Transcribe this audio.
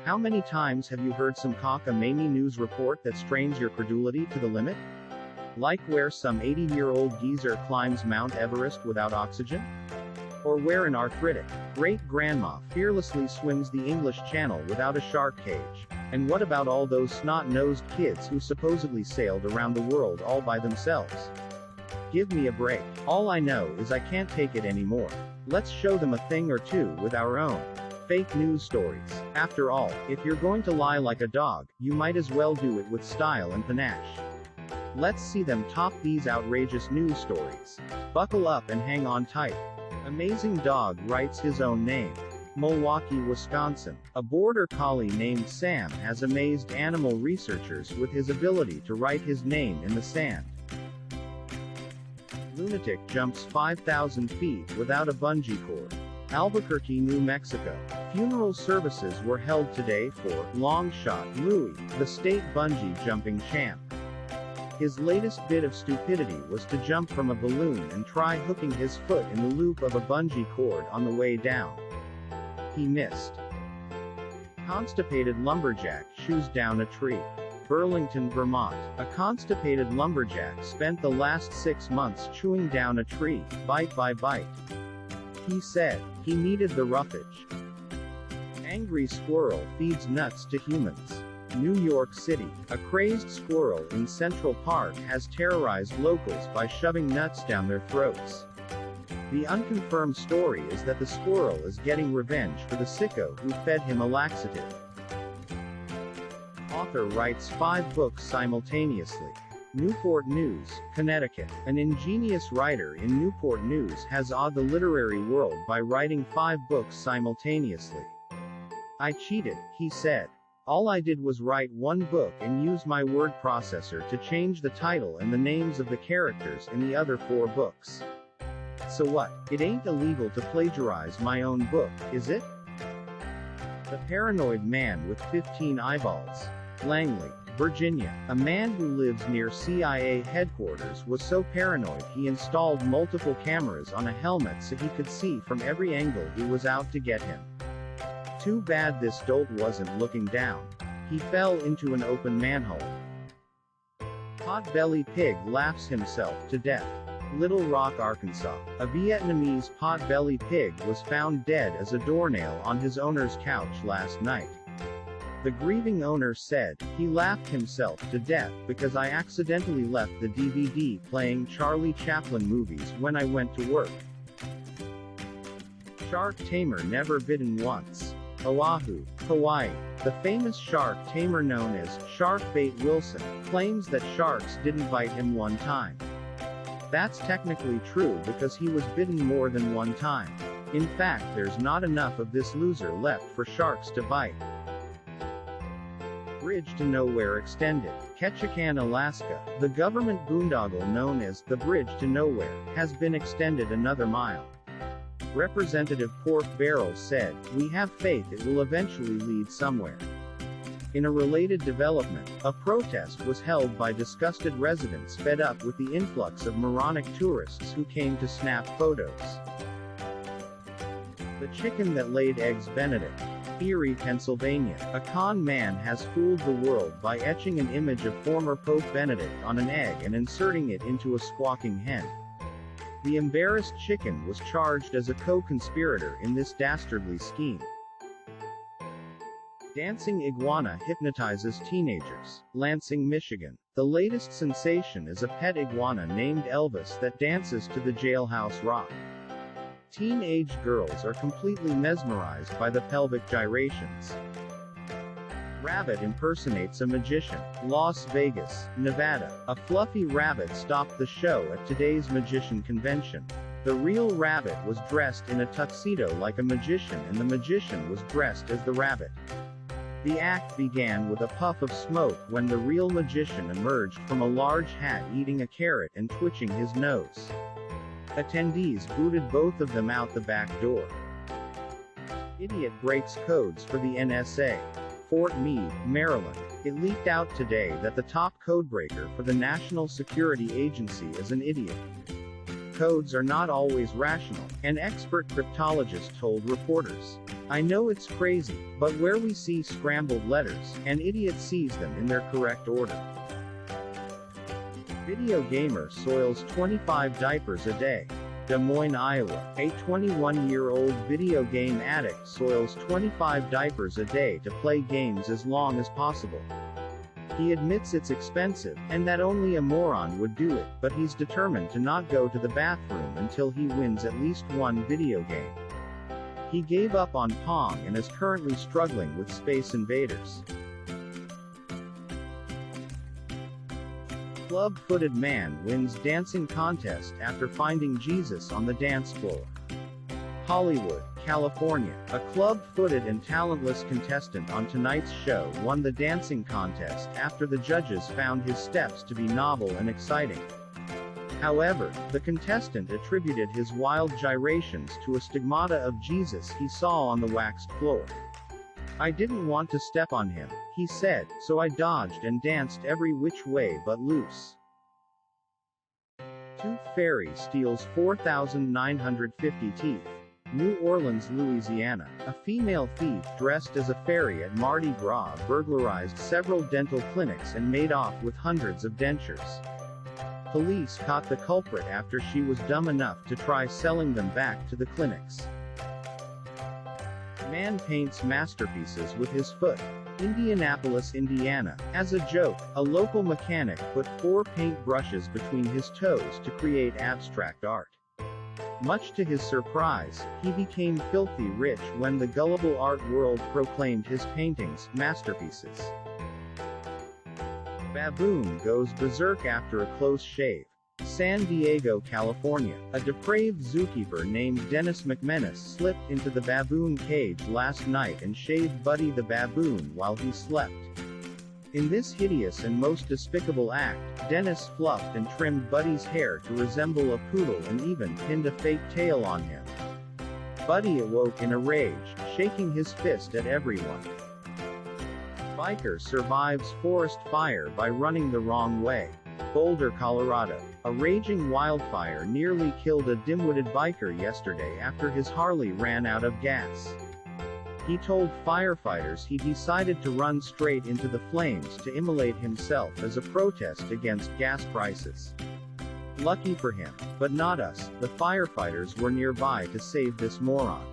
How many times have you heard some cockamamie news report that strains your credulity to the limit? Like where some 80-year-old geezer climbs Mount Everest without oxygen? Or where an arthritic great-grandma fearlessly swims the English Channel without a shark cage? And what about all those snot-nosed kids who supposedly sailed around the world all by themselves? Give me a break. All I know is I can't take it anymore. Let's show them a thing or two with our own fake news stories. After all, if you're going to lie like a dog, you might as well do it with style and panache. Let's see them top these outrageous news stories. Buckle up and hang on tight. Amazing dog writes his own name. Milwaukee, Wisconsin. A border collie named Sam has amazed animal researchers with his ability to write his name in the sand. Lunatic jumps 5,000 feet without a bungee cord. Albuquerque, New Mexico. Funeral services were held today for Longshot Louie, the state bungee jumping champ. His latest bit of stupidity was to jump from a balloon and try hooking his foot in the loop of a bungee cord on the way down. He missed. Constipated lumberjack chews down a tree. Burlington, Vermont. A constipated lumberjack spent the last 6 months chewing down a tree, bite by bite. He said he needed the roughage. Angry squirrel feeds nuts to humans. New York City. A crazed squirrel in Central Park has terrorized locals by shoving nuts down their throats. The unconfirmed story is that the squirrel is getting revenge for the sicko who fed him a laxative. Author writes 5 books simultaneously. Newport News, Connecticut. An ingenious writer in Newport News has awed the literary world by writing 5 books simultaneously. I cheated, he said. All I did was write one book and use my word processor to change the title and the names of the characters in the other 4 books. So what? It ain't illegal to plagiarize my own book, is it? The Paranoid Man with 15 Eyeballs. Langley, Virginia. A man who lives near CIA headquarters was so paranoid he installed multiple cameras on a helmet so he could see from every angle who was out to get him. Too bad this dolt wasn't looking down. He fell into an open manhole. Potbelly pig laughs himself to death. Little Rock, Arkansas. A Vietnamese potbelly pig was found dead as a doornail on his owner's couch last night. The grieving owner said, "He laughed himself to death because I accidentally left the DVD playing Charlie Chaplin movies when I went to work." Shark tamer never bitten once. Oahu, Hawaii. The famous shark tamer known as Sharkbait Wilson claims that sharks didn't bite him one time. That's technically true because he was bitten more than one time. In fact, there's not enough of this loser left for sharks to bite. Bridge to Nowhere extended. Ketchikan, Alaska. The government boondoggle known as the Bridge to Nowhere has been extended another mile. Representative Pork Barrel said, "We have faith it will eventually lead somewhere." In a related development, a protest was held by disgusted residents fed up with the influx of moronic tourists who came to snap photos. The chicken that laid eggs Benedict. Erie, Pennsylvania. A con man has fooled the world by etching an image of former Pope Benedict on an egg and inserting it into a squawking hen. The embarrassed chicken was charged as a co-conspirator in this dastardly scheme. Dancing iguana hypnotizes teenagers. Lansing, Michigan. The latest sensation is a pet iguana named Elvis that dances to the Jailhouse Rock. Teenage girls are completely mesmerized by the pelvic gyrations. Rabbit impersonates a magician. Las Vegas, Nevada. A fluffy rabbit stopped the show at today's magician convention. The real rabbit was dressed in a tuxedo like a magician and the magician was dressed as the rabbit. The act began with a puff of smoke when the real magician emerged from a large hat eating a carrot and twitching his nose. Attendees booted both of them out the back door. Idiot breaks codes for the NSA. Fort Meade, Maryland. It leaked out today that the top codebreaker for the National Security Agency is an idiot. Codes are not always rational, an expert cryptologist told reporters. I know it's crazy, but where we see scrambled letters, an idiot sees them in their correct order. Video gamer soils 25 diapers a day. Des Moines, Iowa. A 21-year-old video game addict soils 25 diapers a day to play games as long as possible. He admits it's expensive, and that only a moron would do it, but he's determined to not go to the bathroom until he wins at least one video game. He gave up on Pong and is currently struggling with Space Invaders. Club-footed man wins dancing contest after finding Jesus on the dance floor. Hollywood, California. A club-footed and talentless contestant on tonight's show won the dancing contest after the judges found his steps to be novel and exciting. However, the contestant attributed his wild gyrations to a stigmata of Jesus he saw on the waxed floor. "I didn't want to step on him," he said, "so I dodged and danced every which way but loose." Tooth Fairy steals 4,950 teeth. New Orleans, Louisiana. A female thief dressed as a fairy at Mardi Gras burglarized several dental clinics and made off with hundreds of dentures. Police caught the culprit after she was dumb enough to try selling them back to the clinics. Man paints masterpieces with his foot. Indianapolis, Indiana. As a joke, a local mechanic put 4 paint brushes between his toes to create abstract art. Much to his surprise, he became filthy rich when the gullible art world proclaimed his paintings masterpieces. Baboon goes berserk after a close shave. San Diego, California. A depraved zookeeper named Dennis McManus slipped into the baboon cage last night and shaved Buddy the baboon while he slept. In this hideous and most despicable act, Dennis fluffed and trimmed Buddy's hair to resemble a poodle and even pinned a fake tail on him. Buddy awoke in a rage, shaking his fist at everyone. Biker survives forest fire by running the wrong way. Boulder, Colorado. A raging wildfire nearly killed a dim-witted biker yesterday after his Harley ran out of gas. He told firefighters he decided to run straight into the flames to immolate himself as a protest against gas prices. Lucky for him, but not us, the firefighters were nearby to save this moron.